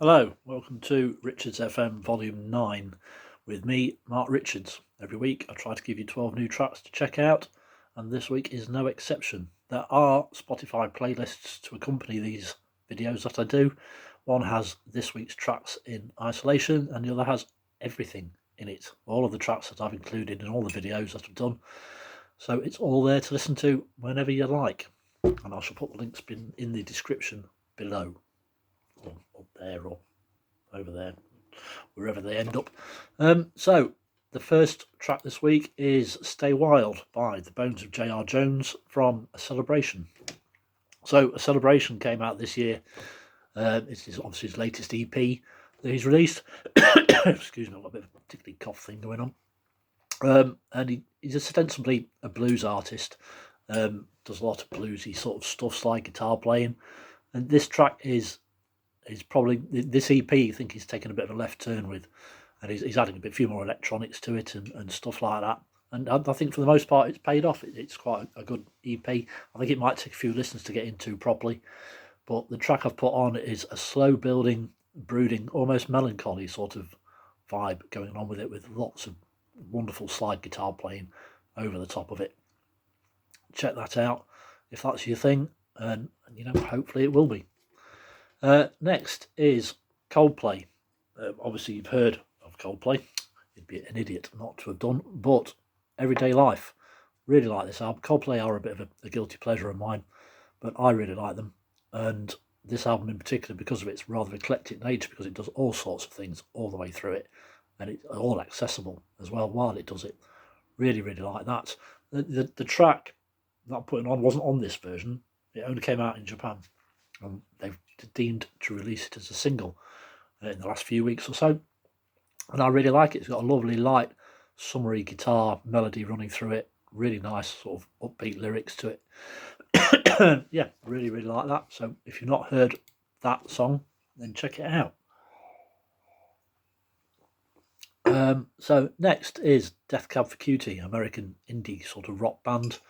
Hello, welcome to Richards FM Volume 9 with me, Mark Richards. Every week I try to give you 12 new tracks to check out, and this week is no exception. There are Spotify playlists to accompany these videos that I do. One has this week's tracks in isolation, and the other has everything in it. All of the tracks that I've included in all the videos that I've done. So it's all there to listen to whenever you like. And I shall put the links in the description below. Or up there or over there, wherever they end up. So the first track this week is Stay Wild by The Bones of J.R. Jones from A Celebration. So A Celebration came out this year. It's obviously his latest EP that he's released. Excuse me, I've got a bit of a tickly cough thing going on. And he's ostensibly a blues artist. Does a lot of bluesy sort of stuff, slide guitar playing. And this track is probably, this EP I think he's taken a bit of a left turn with, and he's adding a few more electronics to it and stuff like that. And I think for the most part it's paid off. It's quite a good EP. I think it might take a few listens to get into properly, but the track I've put on is a slow building, brooding, almost melancholy sort of vibe going on with it, with lots of wonderful slide guitar playing over the top of it. Check that out if that's your thing, and hopefully it will be. Next is Coldplay. Obviously you've heard of Coldplay. You'd be an idiot not to have done, but Everyday Life. Really like this album. Coldplay are a bit of a guilty pleasure of mine, but I really like them. And this album in particular, because of its rather eclectic nature, because it does all sorts of things all the way through it, and it's all accessible as well while it does it. Really, really like that. The track that I'm putting on wasn't on this version. It only came out in Japan, and they've deemed to release it as a single in the last few weeks or so, and I really like it. It's got a lovely light summery guitar melody running through it, really nice sort of upbeat lyrics to it. Yeah, really like that. So if you've not heard that song, then check it out. So next is Death Cab for Cutie, American indie sort of rock band,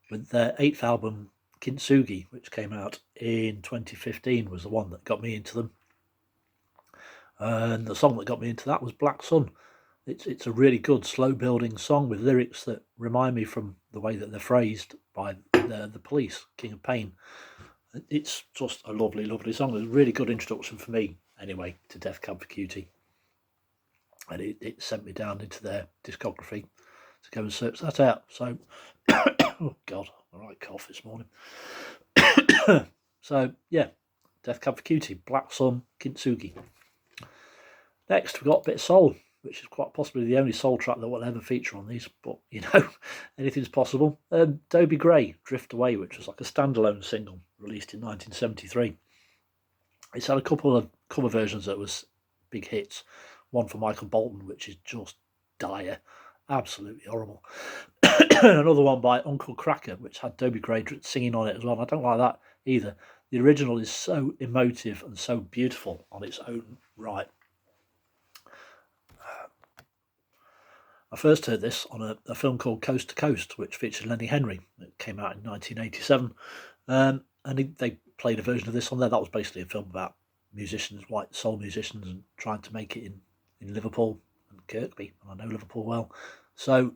with their 8th album Kintsugi, which came out in 2015, was the one that got me into them. And the song that got me into that was Black Sun. It's a really good slow building song with lyrics that remind me from the way that they're phrased by the Police, King of Pain. It's just a lovely song. It's a really good introduction for me anyway to Death Cab for Cutie, and it sent me down into their discography to go and search that out. So oh god, all right, cough this morning. So yeah, Death Cab for Cutie, Black Sun, Kintsugi. Next we've got a bit of soul, which is quite possibly the only soul track that will ever feature on these, but anything's possible. Dobie Gray, Drift Away, which was like a standalone single released in 1973. It's had a couple of cover versions that was big hits. One for Michael Bolton, which is just dire, absolutely horrible. Another one by Uncle Kracker, which had Dobie Gray singing on it as well. I don't like that either. The original is so emotive and so beautiful on its own right. I first heard this on a film called Coast to Coast, which featured Lenny Henry. It came out in 1987. And they played a version of this on there. That was basically a film about musicians, white soul musicians, and trying to make it in Liverpool and Kirkby. And I know Liverpool well. So,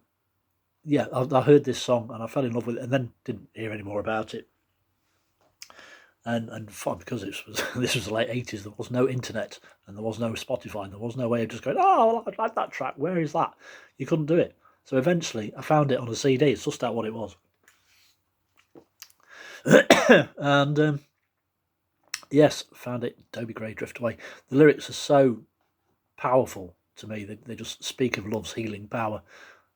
yeah, I heard this song and I fell in love with it, and then didn't hear any more about it. And fun, because this was the late 80s, there was no internet and there was no Spotify, and there was no way of just going, oh, well, I'd like that track, where is that? You couldn't do it. So eventually I found it on a CD, sussed out what it was. And yes, found it, Dobie Gray, Drift Away. The lyrics are so powerful to me. They just speak of love's healing power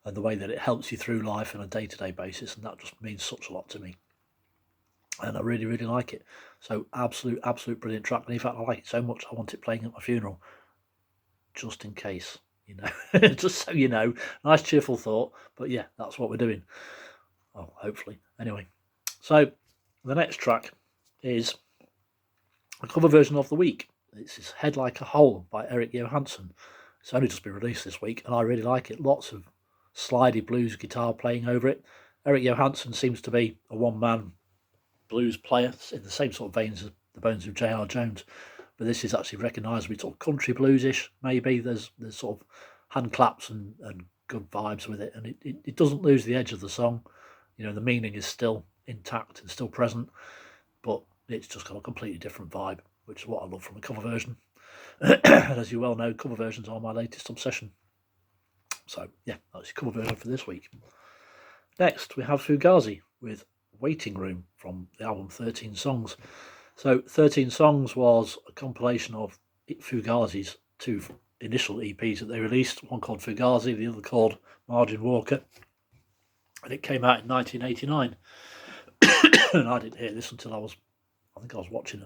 and the way that it helps you through life on a day-to-day basis, and that just means such a lot to me. And I really like it. So absolute brilliant track. And in fact, I like it so much I want it playing at my funeral, just in case, just so you know. Nice cheerful thought, but yeah, that's what we're doing. Oh, hopefully. Anyway, so the next track is a cover version of the week. It's Head Like a Hole by Eric Johansson. It's only just been released this week, and I really like it. Lots of slidey blues guitar playing over it. Eric Johansson seems to be a one-man blues player in the same sort of veins as the Bones of J.R. Jones, but this is actually recognisably sort of country bluesish. Maybe there's sort of hand claps and good vibes with it, and it doesn't lose the edge of the song. You know, the meaning is still intact and still present, but it's just got a completely different vibe, which is what I love from a cover version. And as you well know, cover versions are my latest obsession. So yeah, that's your cover version for this week. Next, we have Fugazi with Waiting Room from the album 13 Songs. So 13 Songs was a compilation of Fugazi's two initial EPs that they released, one called Fugazi, the other called Margin Walker, and it came out in 1989. And I didn't hear this until I was watching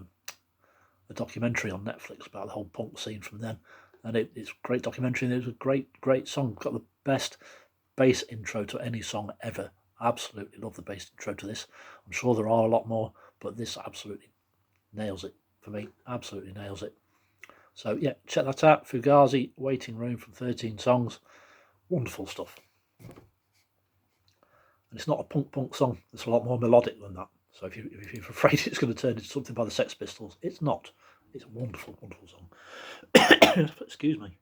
a documentary on Netflix about the whole punk scene from then, and it's a great documentary, and it was a great song. Got the best bass intro to any song ever. Absolutely love the bass intro to this. I'm sure there are a lot more, but this absolutely nails it for me. Absolutely nails it. So yeah, check that out. Fugazi, Waiting Room from 13 Songs. Wonderful stuff. And it's not a punk song. It's a lot more melodic than that. So if you're afraid it's going to turn into something by the Sex Pistols, it's not. It's a wonderful, wonderful song. Excuse me.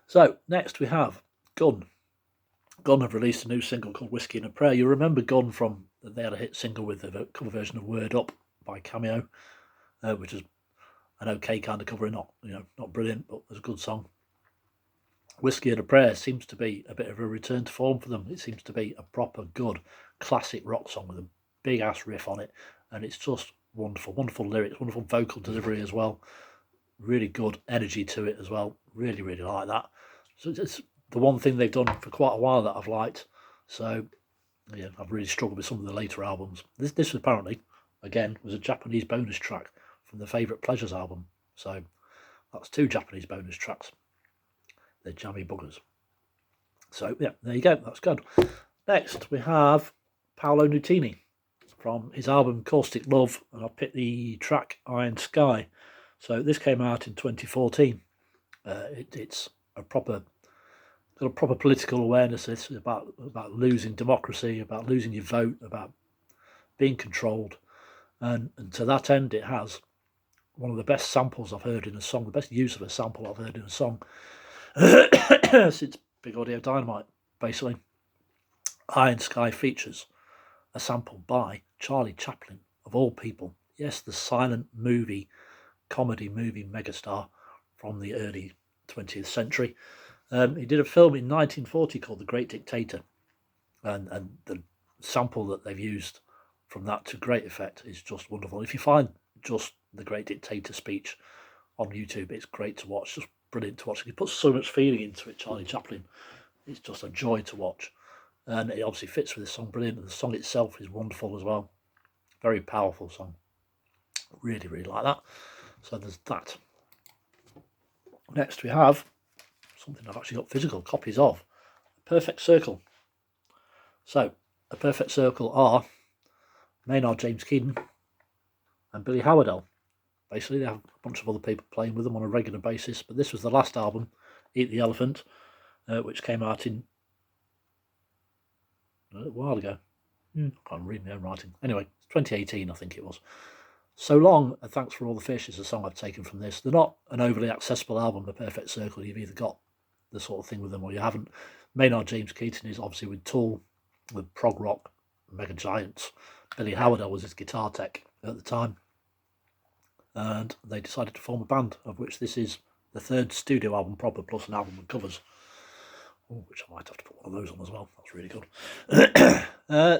So next we have Gun. Gun have released a new single called Whiskey and a Prayer. You remember Gun from, they had a hit single with a cover version of Word Up by Cameo, which is an okay kind of cover, not brilliant, but it's a good song. Whiskey and a Prayer seems to be a bit of a return to form for them. It seems to be a proper good classic rock song with a big ass riff on it, and it's just wonderful, wonderful lyrics, wonderful vocal delivery as well. Really good energy to it as well. Really, really like that. So it's the one thing they've done for quite a while that I've liked. So yeah, I've really struggled with some of the later albums. This apparently, again, was a Japanese bonus track from the Favourite Pleasures album. So that's 2 Japanese bonus tracks. They're jammy buggers. So yeah, there you go. That's good. Next we have Paolo Nutini from his album Caustic Love, and I've picked the track Iron Sky. So this came out in 2014. It's got a proper political awareness. It's about losing democracy, about losing your vote, about being controlled, and to that end, it has one of the best samples I've heard in a song, the best use of a sample I've heard in a song since Big Audio Dynamite. Basically, Iron Sky features a sample by Charlie Chaplin, of all people. Yes, the silent comedy movie megastar from the early 20th century. He did a film in 1940 called The Great Dictator, and the sample that they've used from that to great effect is just wonderful. If you find just The Great Dictator speech on YouTube, it's great to watch, just brilliant to watch. He puts so much feeling into it, Charlie Chaplin. It's just a joy to watch, and it obviously fits with the song brilliant, and the song itself is wonderful as well. Very powerful song. Really, really like that. So there's that. Next we have something I've actually got physical copies of, A Perfect Circle. So A Perfect Circle are Maynard James Keenan and Billy Howardell. Basically, they have a bunch of other people playing with them on a regular basis, but this was the last album, Eat the Elephant, which came out in a little while ago. I can't read my own writing. Anyway, 2018 I think it was. So Long and Thanks for All the Fish is a song I've taken from this. They're not an overly accessible album, The Perfect Circle. You've either got the sort of thing with them or you haven't. Maynard James Keenan is obviously with Tool, with prog rock mega giants. Billy Howardell was his guitar tech at the time, and they decided to form a band, of which this is the 3rd studio album proper, plus an album with covers. Which I might have to put one of those on as well. That's really good.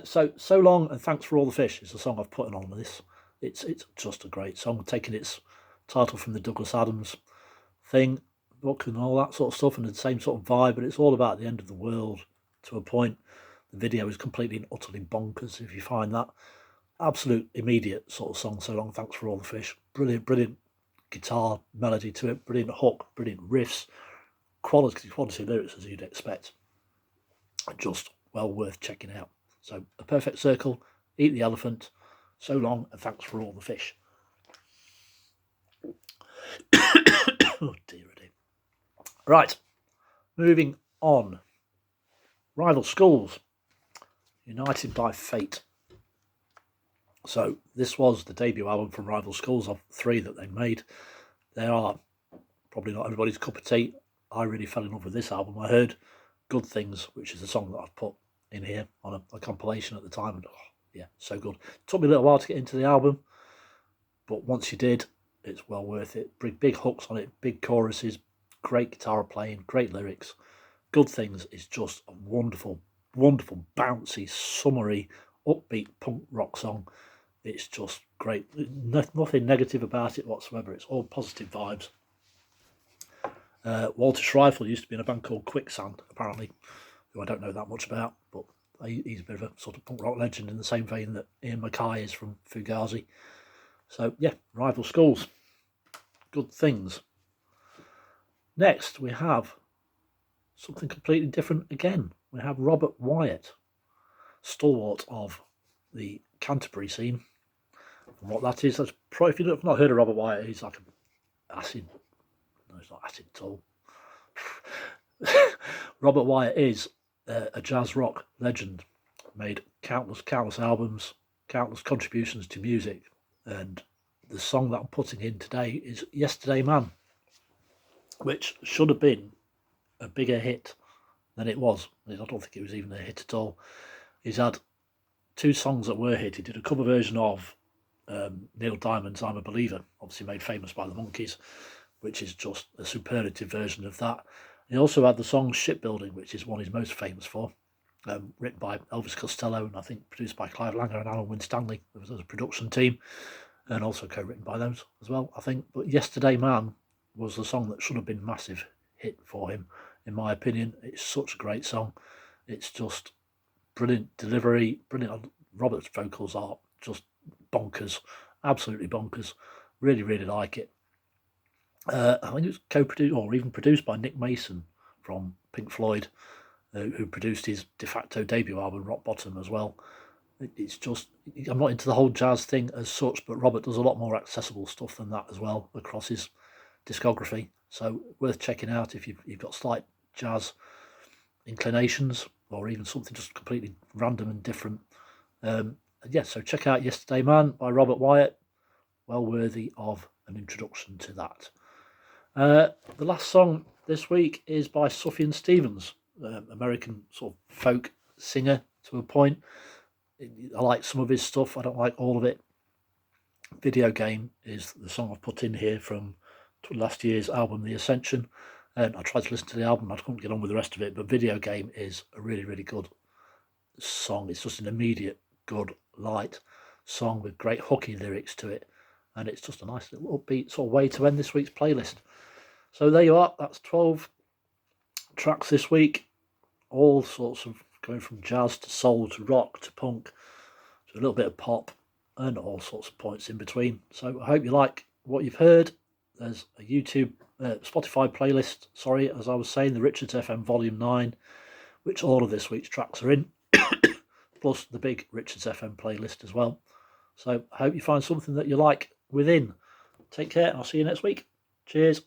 So Long and Thanks for All the Fish is the song I've put on this. It's just a great song, taking its title from the Douglas Adams thing, book and all that sort of stuff, and the same sort of vibe, but it's all about the end of the world to a point. The video is completely and utterly bonkers, if you find that. Absolute immediate sort of song, So Long, Thanks for All the Fish. Brilliant guitar melody to it, brilliant hook, brilliant riffs, quality lyrics as you'd expect. Just well worth checking out. So A Perfect Circle, Eat the Elephant, So Long and Thanks for All the Fish. Oh dear. Right, moving on. Rival Schools, United by Fate. So this was the debut album from Rival Schools of 3 that they made. They are probably not everybody's cup of tea. I really fell in love with this album. I heard Good Things, which is a song that I've put in here on a compilation at the time, and yeah, so good. It took me a little while to get into the album, but once you did, it's well worth it. Big hooks on it, big choruses, great guitar playing, great lyrics. Good Things is just a wonderful, wonderful, bouncy, summery, upbeat punk rock song. It's just great. Nothing negative about it whatsoever. It's all positive vibes. Walter Schreifel used to be in a band called Quicksand, apparently, who I don't know that much about, but he's a bit of a sort of punk rock legend in the same vein that Ian Mackay is from Fugazi. So yeah, Rival Schools. Good Things. Next, we have something completely different again. We have Robert Wyatt, stalwart of the Canterbury scene. And what that is, that's probably, if you've not heard of Robert Wyatt, he's like an acid. No, he's not acid at all. Robert Wyatt is a jazz rock legend, made countless albums, countless contributions to music, and the song that I'm putting in today is Yesterday Man, which should have been a bigger hit than it was. I don't think it was even a hit at all. He's had 2 songs that were hit. He did a cover version of Neil Diamond's I'm a Believer, obviously made famous by the Monkees, which is just a superlative version of that. He also had the song Shipbuilding, which is one he's most famous for, written by Elvis Costello and I think produced by Clive Langer and Alan Winstanley. There was a production team, and also co-written by them as well, I think. But Yesterday Man was the song that should have been a massive hit for him, in my opinion. It's such a great song. It's just brilliant delivery, brilliant. Robert's vocals are just bonkers, absolutely bonkers. Really, really like it. I think it was co-produced or even produced by Nick Mason from Pink Floyd, who produced his de facto debut album, Rock Bottom, as well. It's just, I'm not into the whole jazz thing as such, but Robert does a lot more accessible stuff than that as well across his discography. So worth checking out if you've got slight jazz inclinations or even something just completely random and different. Yeah, so check out Yesterday Man by Robert Wyatt. Well worthy of an introduction to that. The last song this week is by Sophia Stevens, American sort of folk singer to a point. I like some of his stuff. I don't like all of it. Video Game is the song I've put in here from last year's album, The Ascension. And I tried to listen to the album. I couldn't get on with the rest of it. But Video Game is a really, really good song. It's just an immediate, good, light song with great hooky lyrics to it. And it's just a nice little upbeat sort of way to end this week's playlist. So there you are. That's 12 tracks this week. All sorts of going from jazz to soul to rock to punk to a little bit of pop and all sorts of points in between. So I hope you like what you've heard. There's a Spotify playlist, as I was saying, the Richards FM Volume 9, which all of this week's tracks are in, plus the big Richards FM playlist as well. So I hope you find something that you like within. Take care, and I'll see you next week. Cheers.